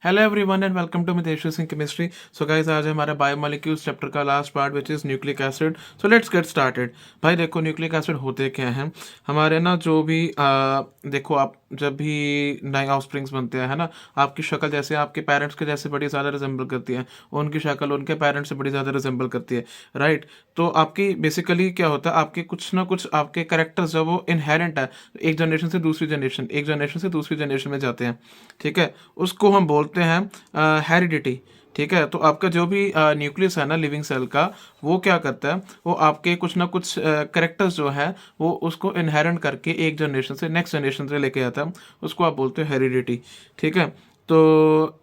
Hello everyone and welcome to Mitesh Singh chemistry. So guys, आज हमारा biomolecules chapter का last part which is nucleic acid. So let's get started. भाई देखो, nucleic acid होते क्या हैं हमारे ना, जो भी देखो, आप जब भी नए ऑफस्प्रिंग्स बनते हैं, है ना, आपकी शक्ल जैसे आपके पेरेंट्स के जैसे बड़ी ज़्यादा रिजेंबल करती है, उनकी शक्ल उनके पेरेंट्स से बड़ी ज़्यादा रिजेंबल करती है, राइट। तो आपकी बेसिकली क्या होता है, आपके कुछ ना कुछ आपके करेक्टर्स जो वो इनहेरेंट है, एक जनरेशन से दूसरी जनरेशन, एक जनरेशन से दूसरी जनरेशन में जाते हैं, ठीक है। उसको हम बोलते हैं हेरिडिटी, ठीक है। तो आपका जो भी न्यूक्लियस है ना लिविंग सेल का, वो क्या करता है, वो आपके कुछ ना कुछ करेक्टर्स जो है वो उसको इनहेरेंट करके एक जनरेशन से नेक्स्ट जनरेशन से लेके आता है, उसको आप बोलते हो हेरिडिटी, ठीक है। तो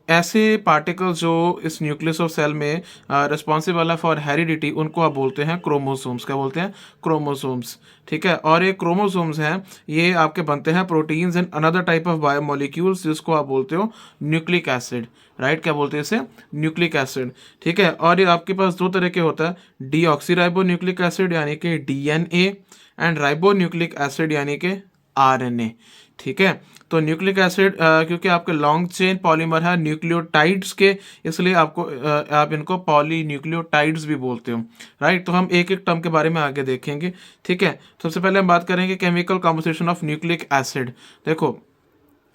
ऐसे पार्टिकल्स जो इस न्यूक्लियस ऑफ सेल में रिस्पॉन्सिबल है फॉर हेरिडिटी, उनको आप बोलते हैं क्रोमोसोम्स। क्या बोलते हैं? क्रोमोसोम्स, ठीक है। और ये क्रोमोसोम्स हैं, ये आपके बनते हैं proteins and another type of biomolecules, जिसको आप बोलते हो न्यूक्लिक एसिड, राइट। क्या बोलते हैं इसे? न्यूक्लिक एसिड, ठीक है। और ये आपके पास दो तरह के होता है, डीऑक्सी राइबो न्यूक्लिक एसिड यानी कि DNA, and ribo nucleic acid यानी कि आरएनए, ठीक है। तो न्यूक्लिक एसिड क्योंकि आपके लॉन्ग चेन पॉलीमर है न्यूक्लियोटाइड्स के, इसलिए आपको आप इनको पॉली न्यूक्लियोटाइड्स भी बोलते हो, राइट। तो हम एक एक टर्म के बारे में आगे देखेंगे, ठीक है। सबसे पहले हम बात करेंगे chemical composition of nucleic acid. देखो,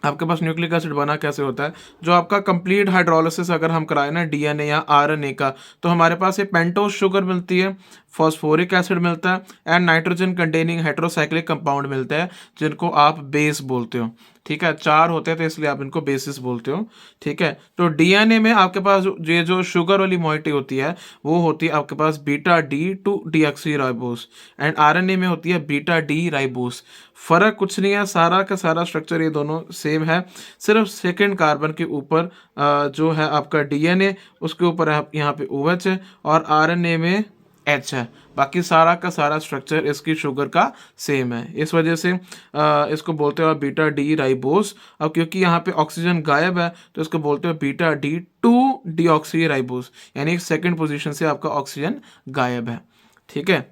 आपके पास न्यूक्लिक एसिड बना कैसे होता है, जो आपका कंप्लीट हाइड्रोलिसिस अगर हम कराए ना डीएनए या आरएनए का, तो हमारे पास ये पेंटोज शुगर मिलती है, फॉस्फोरिक एसिड मिलता है, and nitrogen containing heterocyclic compound मिलता है, जिनको आप बेस बोलते हो, ठीक है। चार होते हैं तो इसलिए आप इनको बेसिस बोलते हो, ठीक है। तो डीएनए में आपके पास ये जो शुगर वाली मोइटी होती है, वो होती है आपके पास beta D two deoxyribose, and RNA में होती है बीटा डी राइबोस। फर्क कुछ नहीं है, सारा का सारा स्ट्रक्चर ये दोनों सेम है, सिर्फ सेकेंड कार्बन के ऊपर जो है आपका डीएनए, उसके ऊपर यहाँ पे OH है, और आरएनए में H है। बाकी सारा का सारा स्ट्रक्चर इसकी शुगर का सेम है, इस वजह से इसको बोलते हो बीटा डी राइबोस। अब क्योंकि यहाँ पे ऑक्सीजन गायब है, तो इसको बोलते हो beta D two deoxy ribose, यानी सेकेंड पोजीशन से आपका ऑक्सीजन गायब है, ठीक है।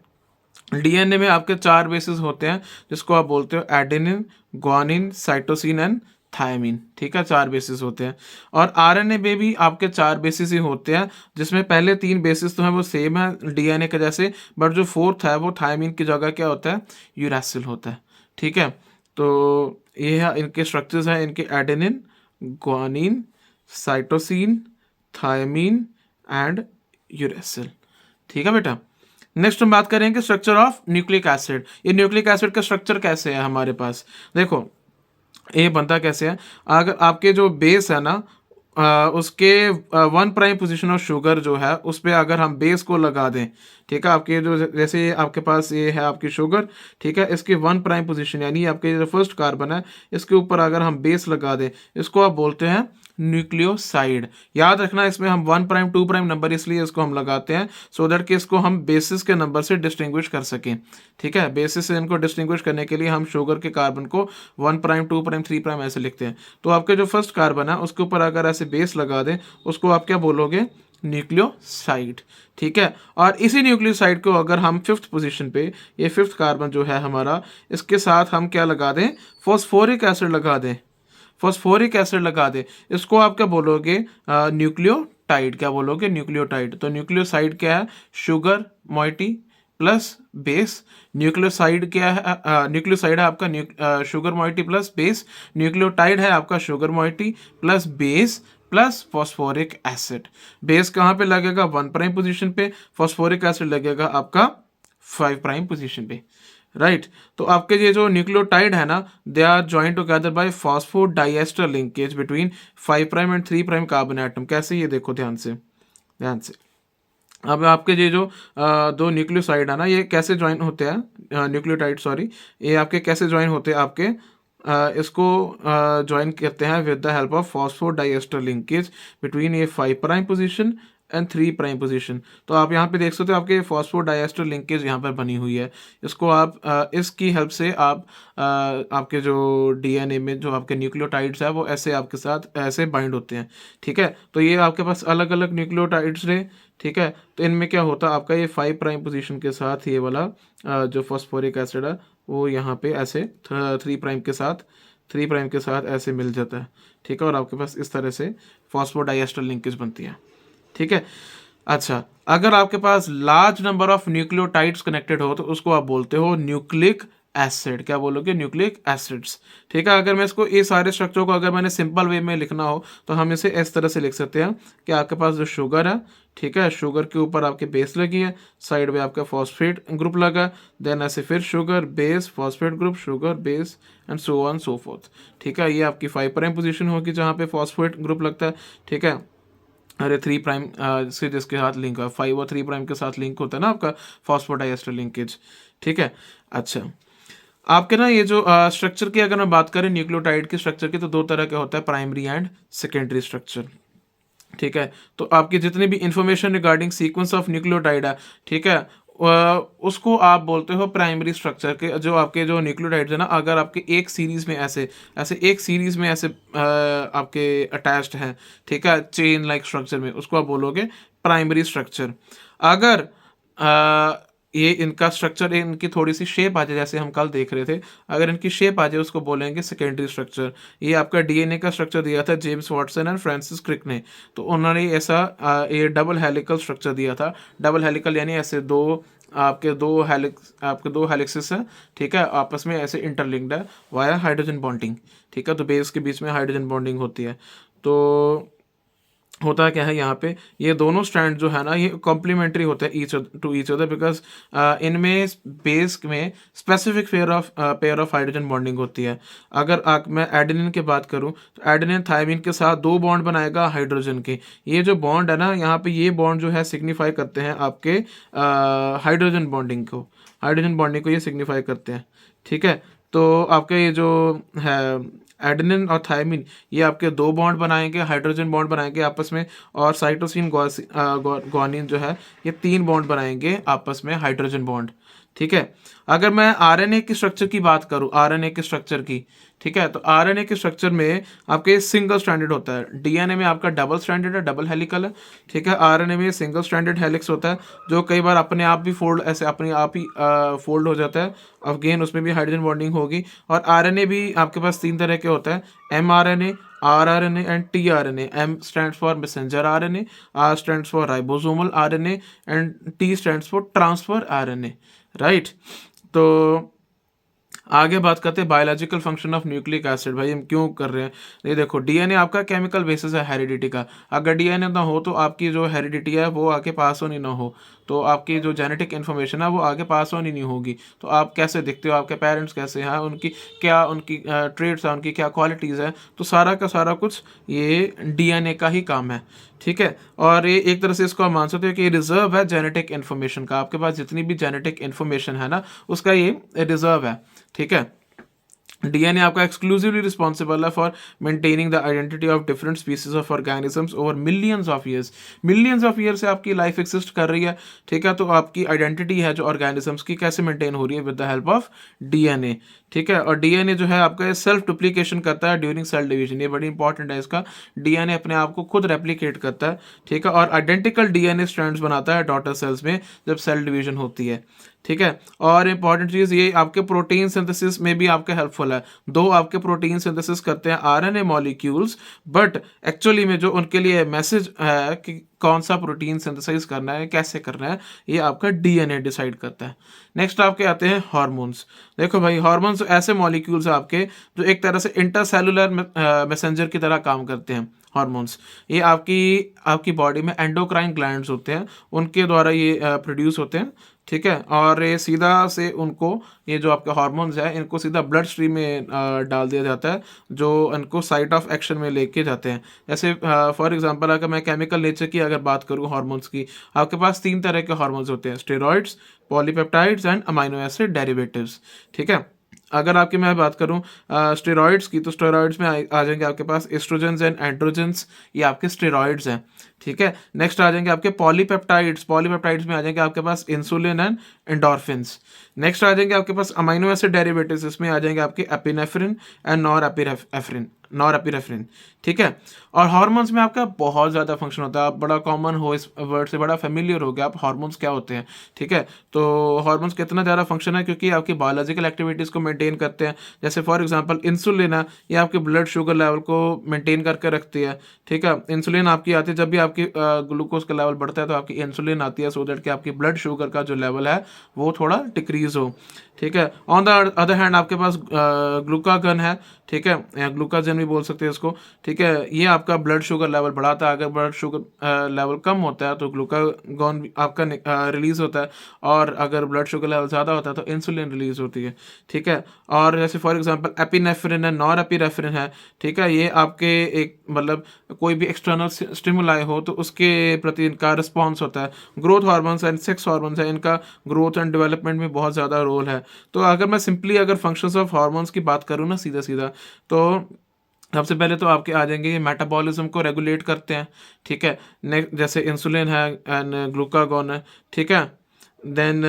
डीएनए में आपके चार बेसिस होते हैं, जिसको आप बोलते हो adenine, guanine, cytosine and thymine, ठीक है। चार बेसिस होते हैं। और आरएनए में भी आपके चार बेसिस ही होते हैं, जिसमें पहले तीन बेसिस तो हैं वो सेम है डीएनए के जैसे, बट जो फोर्थ है वो थायमिन की जगह क्या होता है, यूरासिल होता है, ठीक है। तो ये है इनके स्ट्रक्चर्स हैं, इनके adenine, guanine, cytosine, thymine and uracil, ठीक है बेटा। नेक्स्ट हम बात करेंगे स्ट्रक्चर ऑफ न्यूक्लिक एसिड। ये न्यूक्लिक एसिड का स्ट्रक्चर कैसे है हमारे पास, देखो ये बनता कैसे है। अगर आपके जो बेस है ना, उसके 1' पोजीशन ऑफ शुगर जो है उस पर अगर हम बेस को लगा दें, ठीक है। आपके जो जैसे आपके पास ये है आपकी शुगर, ठीक है, इसके 1' पोजीशन यानी आपके जो फर्स्ट कार्बन है, इसके ऊपर अगर हम बेस लगा दें, इसको आप बोलते हैं न्यूक्लियोसाइड। याद रखना, इसमें हम 1', 2' नंबर इसलिए इसको हम लगाते हैं सो दैट कि इसको हम बेसिस के नंबर से डिस्टिंग्विश कर सकें, ठीक है। बेसिस से इनको डिस्टिंग्विश करने के लिए हम शुगर के कार्बन को 1', 2', 3' ऐसे लिखते हैं। तो आपके जो फर्स्ट कार्बन है उसके ऊपर अगर ऐसे बेस लगा दें, उसको आप क्या बोलोगे? न्यूक्लियोसाइड, ठीक है। और इसी न्यूक्लियोसाइड को अगर हम फिफ्थ पोजीशन पे, ये फिफ्थ कार्बन जो है हमारा, इसके साथ हम क्या लगा दें? फॉस्फोरिक एसिड लगा दें, फॉस्फोरिक एसिड लगा दे, इसको आप क्या बोलोगे? न्यूक्लियोटाइड। क्या बोलोगे? न्यूक्लियोटाइड। तो न्यूक्लियोसाइड क्या है? Sugar moiety plus base. Nucleoside क्या है? न्यूक्लियोसाइड है आपका sugar moiety plus base. Nucleotide है आपका sugar moiety plus base plus phosphoric acid. Base कहाँ पे लगेगा? 1' पोजीशन पे। फॉस्फोरिक एसिड लगेगा आपका 5' पोजीशन पे, राइट। तो आपके ये जो न्यूक्लियोटाइड है ना, they are joint together by phosphodiester linkage between 5' and 3' carbon atom. कैसे? ये देखो ध्यान से, ध्यान से। अब आपके ये जो दो न्यूक्लियोसाइड है ना, ये कैसे ज्वाइन होते हैं, न्यूक्लियोटाइड सॉरी, ये आपके कैसे ज्वाइन होते हैं आपके, इसको ज्वाइन करते हैं with the help of phosphodiester linkage between ये 5' पोजीशन एंड 3' पोजीशन। तो आप यहाँ पे देख सकते हो आपके फॉस्फोडाइएस्टर लिंकेज यहाँ पर बनी हुई है। इसको आप इसकी हेल्प से आप आपके जो डीएनए में जो आपके न्यूक्लियोटाइड्स है वो ऐसे आपके साथ ऐसे बाइंड होते हैं, ठीक है। तो ये आपके पास अलग अलग न्यूक्लियोटाइड्स रहे, ठीक है। तो इनमें क्या होता है आपका ये 5' पोजीशन के साथ ये वाला जो फॉस्फोरिक एसिड है वो यहाँ पे ऐसे 3' के साथ 3 प्राइम के साथ ऐसे मिल जाता है, ठीक है, और आपके पास इस तरह से फॉस्फोडाइएस्टर लिंकेज बनती है, ठीक है। अच्छा, अगर आपके पास large number of nucleotides connected हो तो उसको आप बोलते हो न्यूक्लिक एसिड। क्या बोलोगे? न्यूक्लिक एसिड्स, ठीक है। अगर मैं इसको ये सारे स्ट्रक्चर को अगर मैंने सिंपल वे में लिखना हो तो हम इसे इस तरह से लिख सकते हैं कि आपके पास जो शुगर है, ठीक है, शुगर के ऊपर आपके बेस लगी है, साइड में आपका फॉस्फेट ग्रुप लगा, देन ऐसे फिर sugar base phosphate group sugar base and so on so fourth, ठीक है। ये आपकी 5 प्राइम पोजीशन होगी जहाँ पे फॉस्फेट ग्रुप लगता है, ठीक है। अरे 3 प्राइम से जिसके साथ लिंक है, 5 और 3 प्राइम के साथ लिंक होता है ना आपका फॉस्फोडाइएस्टर लिंकेज, ठीक है। अच्छा, आपके ना ये जो स्ट्रक्चर की अगर मैं बात करें न्यूक्लियोटाइड के स्ट्रक्चर की, तो 2 तरह के होता है, प्राइमरी एंड सेकेंडरी स्ट्रक्चर, ठीक है। तो आपकी जितनी भी information regarding sequence of nucleotide है, ठीक है, उसको आप बोलते हो प्राइमरी स्ट्रक्चर के। जो आपके जो न्यूक्लियोटाइड्स है ना, अगर आपके एक सीरीज में ऐसे ऐसे एक सीरीज में ऐसे आपके अटैच्ड हैं, ठीक है, चेन लाइक स्ट्रक्चर में, उसको आप बोलोगे प्राइमरी स्ट्रक्चर। अगर ये इनका स्ट्रक्चर, इनकी थोड़ी सी शेप आ जाए, जैसे हम कल देख रहे थे, अगर इनकी शेप आ जाए उसको बोलेंगे सेकेंडरी स्ट्रक्चर। ये आपका डीएनए का स्ट्रक्चर दिया था James Watson and Francis Crick ने, तो उन्होंने ऐसा ये डबल हेलिकल स्ट्रक्चर दिया था। डबल हेलिकल यानी ऐसे आपके दो हेलिक्सेस हैं, ठीक है, आपस में ऐसे इंटरलिंक्ड है वाया हाइड्रोजन बॉन्डिंग, ठीक है। तो बेस के बीच में हाइड्रोजन बॉन्डिंग होती है। तो होता क्या है यहाँ पे, ये दोनों स्ट्रैंड जो है ना, ये कॉम्प्लीमेंट्री होते हैं ईच अदर बिकॉज इनमें बेस में specific pair of hydrogen bonding होती है। अगर मैं एडेनिन की बात करूँ तो एडेनिन थायमिन के साथ 2 बॉन्ड बनाएगा हाइड्रोजन के। ये जो बॉन्ड है ना यहाँ पे, ये बॉन्ड जो है सिग्निफाई करते हैं आपके हाइड्रोजन बॉन्डिंग को ये सिग्निफाई करते हैं, ठीक है। तो आपके ये जो है एडेनिन और थायमिन, ये आपके 2 बॉन्ड बनाएंगे, हाइड्रोजन बॉन्ड बनाएंगे आपस में, और साइटोसिन ग्वानिन जो है ये 3 बॉन्ड बनाएंगे आपस में, हाइड्रोजन बॉन्ड, ठीक है। अगर मैं आरएनए की स्ट्रक्चर की बात करूं, आरएनए के स्ट्रक्चर की, ठीक है, तो आरएनए के स्ट्रक्चर में आपके सिंगल स्ट्रैंडेड होता है। डीएनए में आपका डबल स्ट्रैंडेड है, डबल हेलिकल है, ठीक है। आरएनए में सिंगल स्ट्रैंडेड हेलिक्स होता है, जो कई बार अपने आप भी फोल्ड, ऐसे अपने आप ही फोल्ड हो जाता है, अगेन उसमें भी हाइड्रोजन बॉन्डिंग होगी। और आरएनए भी आपके पास 3 तरह के होता है, mRNA, rRNA and tRNA. M stands for messenger RNA, R stands for ribosomal RNA and T stands for transfer RNA, right. तो आगे बात करते हैं biological function of nucleic acid. भाई हम क्यों कर रहे हैं? ये देखो, डीएनए आपका केमिकल बेसिस है हेरिडिटी का। अगर डीएनए ना हो तो आपकी जो हेरिडिटी है वो आगे पास ऑन ही ना हो, तो आपकी जो जेनेटिक इन्फॉर्मेशन है वो आगे पास ऑन ही नहीं होगी। तो आप कैसे दिखते हो, आपके पेरेंट्स कैसे हैं, उनकी ट्रेड्स हैं, उनकी क्या क्वालिटीज़ हैं, तो सारा का सारा कुछ ये डीएनए का ही काम है, ठीक है। और ये एक तरह से इसको आप मान सकते हो कि ये रिजर्व है जेनेटिक इन्फॉर्मेशन का। आपके पास जितनी भी जेनेटिक इन्फॉर्मेशन है ना, उसका ये रिजर्व है, ठीक है। डीएनए आपका एक्सक्लूसिवली रिस्पॉन्सिबल है for maintaining the identity of different species of organisms over millions of years से आपकी लाइफ एक्सिस्ट कर रही है, ठीक है। तो आपकी आइडेंटिटी है जो ऑर्गेनिजम्स की, कैसे मेंटेन हो रही है? With the help of DNA, ठीक है। और डीएनए जो है आपका सेल्फ डुप्लीकेशन करता है ड्यूरिंग सेल डिवीजन, ये बड़ी इंपॉर्टेंट है इसका। डीएनए अपने आप को खुद रेप्लिकेट करता है, ठीक है, और आइडेंटिकल डीएनए स्ट्रैंड्स बनाता है डॉटर सेल्स में जब सेल डिवीजन होती है, ठीक है। और इंपॉर्टेंट चीज़ ये आपके प्रोटीन सिंथेसिस में भी आपके हेल्पफुल है। 2 आपके प्रोटीन सिंथेसिस करते हैं आरएनए मॉलिक्यूल्स, बट एक्चुअली में जो उनके लिए मैसेज है कि कौन सा प्रोटीन सिंथेसाइज करना है, कैसे करना है, ये आपका डीएनए डिसाइड करता है। नेक्स्ट आपके आते हैं हार्मोन्स। देखो भाई, हार्मोन्स ऐसे मॉलिक्यूल्स हैं आपके जो एक तरह से इंटरसेलुलर मैसेंजर की तरह काम करते हैं। हार्मोन्स ये आपकी बॉडी में एंडोक्राइन ग्लैंड्स होते हैं, उनके द्वारा ये प्रोड्यूस होते हैं, ठीक है। और ये सीधा से उनको, ये जो आपके हार्मोन्स है, इनको सीधा ब्लड स्ट्रीम में डाल दिया जाता है, जो इनको साइट ऑफ एक्शन में लेके जाते हैं। जैसे फॉर एग्जांपल अगर मैं केमिकल नेचर की अगर बात करूँ हार्मोन्स की, आपके पास 3 तरह के हार्मोन्स होते हैं, steroids, polypeptides and amino acid derivatives, ठीक है। अगर आपकी मैं बात करूं स्टेरॉइड्स की, तो स्टेरॉइड्स में आ जाएंगे आपके पास एस्ट्रोजेंस एंड एंड्रोजेंस, ये आपके स्टेरॉइड्स हैं, ठीक है। नेक्स्ट आ जाएंगे आपके पॉलीपेप्टाइड्स में आ जाएंगे आपके पास इंसुलिन एंड एंडोर्फिन्स। नेक्स्ट आ जाएंगे आपके पास अमाइनो एसिड डेरिवेटिव्स, इसमें आ जाएंगे आपके epinephrine and nor epinephrine, norepinephrine, ठीक है। और हार्मोन्स में आपका बहुत ज़्यादा फंक्शन होता है, आप बड़ा कॉमन हो इस वर्ड से, बड़ा फेमिलियर हो गया आप हार्मोन्स क्या होते हैं, ठीक है। तो हार्मोन्स का इतना ज़्यादा फंक्शन है क्योंकि आपकी बायोलॉजिकल एक्टिविटीज़ को मेंटेन करते हैं। जैसे फॉर एग्जांपल इंसुलिन है, ये आपके ब्लड शुगर लेवल को मेंटेन करके रखती है, ठीक है। इंसुलिन आपकी आती है जब भी आपकी ग्लूकोज का लेवल बढ़ता है तो आपकी इंसुलिन आती है, सो दैट कि आपकी ब्लड शुगर का जो लेवल है वो थोड़ा डिक्रीज हो, ठीक है। ऑन द अदर हैंड आपके पास ग्लूकागन है, ठीक है, या ग्लूकाजन भी बोल सकते हैं इसको, ठीक है। ये आपका ब्लड शुगर लेवल बढ़ाता है। अगर ब्लड शुगर लेवल कम होता है तो ग्लूकागॉन आपका रिलीज होता है, और अगर ब्लड शुगर लेवल ज़्यादा होता है तो इंसुलिन रिलीज होती है, ठीक है। और जैसे फॉर एग्जांपल एपिनेफ्रिन है, नॉरएपिनेफ्रिन है, ठीक है। ये आपके एक मतलब कोई भी एक्सटर्नल स्टिमुलाई हो तो उसके प्रति इनका रिस्पॉन्स होता है। Growth hormones and sex hormones है, इनका ग्रोथ एंड डेवलपमेंट में बहुत ज़्यादा रोल है। तो अगर मैं सिंपली अगर फंक्शंस ऑफ हार्मोन्स की बात करूँ ना सीधा सीधा, तो सबसे पहले तो आपके आ जाएंगे ये मेटाबॉलिज्म को रेगुलेट करते हैं, ठीक है। नेक्स्ट जैसे इंसुलिन है एंड ग्लूकागॉन है, ठीक है। देन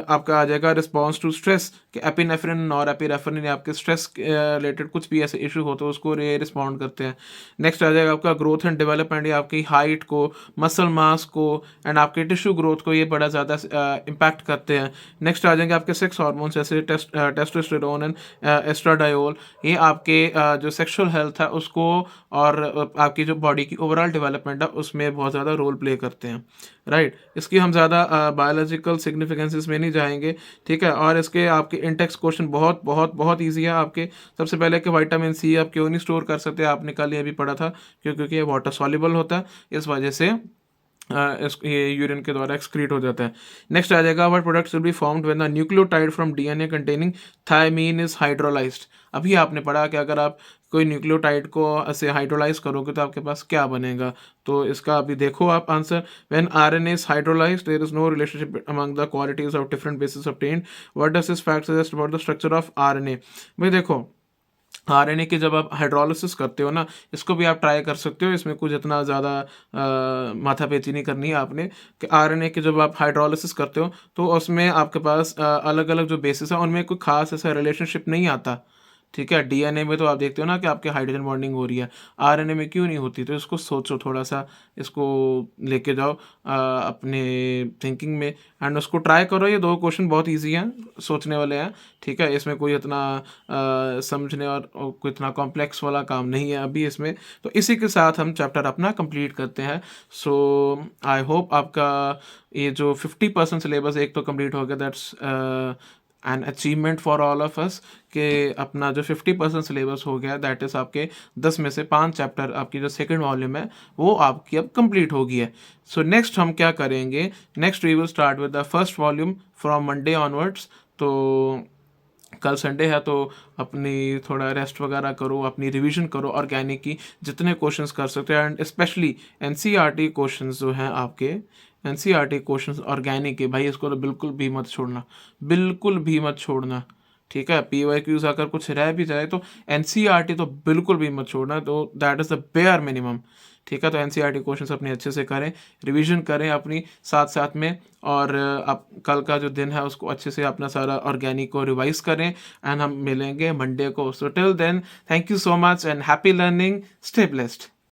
आपका आ जाएगा रिस्पॉन्स टू स्ट्रेस, कि एपिनेफ्रिन और एपिनेफ्रिन आपके स्ट्रेस रिलेटेड कुछ भी ऐसे इशू हो तो उसको ये रिस्पॉन्ड करते हैं। नेक्स्ट आ जाएगा आपका ग्रोथ एंड डेवलपमेंट, ये आपकी हाइट को, मसल मास को एंड आपके टिश्यू ग्रोथ को ये बड़ा ज़्यादा इम्पैक्ट करते हैं। नेक्स्ट आ जाएंगे आपके सेक्स हार्मोन्स जैसे टेस्टोस्टेरोन एंड एस्ट्राडायोल, ये आपके जो सेक्सुअल हेल्थ है उसको और आपकी जो बॉडी की ओवरऑल डेवलपमेंट है उसमें बहुत ज़्यादा रोल प्ले करते हैं, राइट। इसकी हम ज़्यादा बायोलॉजिकल सिग्निफिकेंसेस में नहीं जाएंगे, ठीक है। और इसके आपके इंटेक्स क्वेश्चन बहुत बहुत बहुत ईजी है आपके। सबसे पहले कि विटामिन सी आप क्यों नहीं स्टोर कर सकते, आपने कल ये भी पढ़ा था, क्योंकि ये वाटर सॉल्युबल होता है, इस वजह से ये यूरिन के द्वारा एक्सक्रीट हो जाता है। नेक्स्ट आ जाएगा what products will be formed when the nucleotide from DNA containing thymine is hydrolysed. अभी आपने पढ़ा कि अगर आप कोई न्यूक्लियोटाइड को ऐसे हाइड्रोलाइज करोगे तो आपके पास क्या बनेगा, तो इसका अभी देखो आप answer. When RNA is hydrolysed there is no relationship among the qualities of different basis obtained. What does this fact suggest about the structure of RNA. भाई देखो, आरएनए की जब आप हाइड्रोलिसिस करते हो ना, इसको भी आप ट्राई कर सकते हो, इसमें कुछ इतना ज़्यादा माथापेची नहीं करनी है आपने। कि आरएनए की जब आप हाइड्रोलिसिस करते हो तो उसमें आपके पास अलग अलग जो बेसिस है उनमें कोई खास ऐसा रिलेशनशिप नहीं आता, ठीक है। डीएनए में तो आप देखते हो ना कि आपके हाइड्रोजन बॉन्डिंग हो रही है, आरएनए में क्यों नहीं होती। तो इसको सोचो थोड़ा सा, इसको लेके जाओ अपने थिंकिंग में एंड उसको ट्राई करो। ये दो क्वेश्चन बहुत इजी हैं, सोचने वाले हैं, ठीक है। इसमें कोई इतना समझने और कोई इतना कॉम्प्लेक्स वाला काम नहीं है अभी इसमें। तो इसी के साथ हम चैप्टर अपना कंप्लीट करते हैं। सो आई होप आपका ये जो 50% सिलेबस एक तो कंप्लीट हो गया, that's an achievement for all of us, कि अपना जो 50% सिलेबस हो गया, दैट इज़ आपके 10 में से 5 चैप्टर आपकी जो सेकंड वॉल्यूम है वो आपकी अब कंप्लीट हो गई है। सो नेक्स्ट हम क्या करेंगे, next we will start with the first volume from Monday onwards. तो कल संडे है तो अपनी थोड़ा रेस्ट वगैरह करो, अपनी रिवीजन करो ऑर्गेनिक की, जितने क्वेश्चंस कर सकते हो एंड स्पेशली एनसीईआरटी क्वेश्चंस जो हैं आपके, एनसीईआरटी क्वेश्चंस ऑर्गेनिक के, भाई इसको तो बिल्कुल भी मत छोड़ना, बिल्कुल भी मत छोड़ना, ठीक है। पीवाईक्यूज अगर कुछ रह भी जाए तो एनसीईआरटी तो बिल्कुल भी मत छोड़ना, तो that is the bare minimum, ठीक है। तो एनसीईआरटी क्वेश्चंस अपने अच्छे से करें, रिवीजन करें अपनी साथ साथ में, और आप कल का जो दिन है उसको अच्छे से अपना सारा ऑर्गेनिक को रिवाइज करें एंड हम मिलेंगे मंडे को। So till then, thank you so much and happy learning, stay blessed.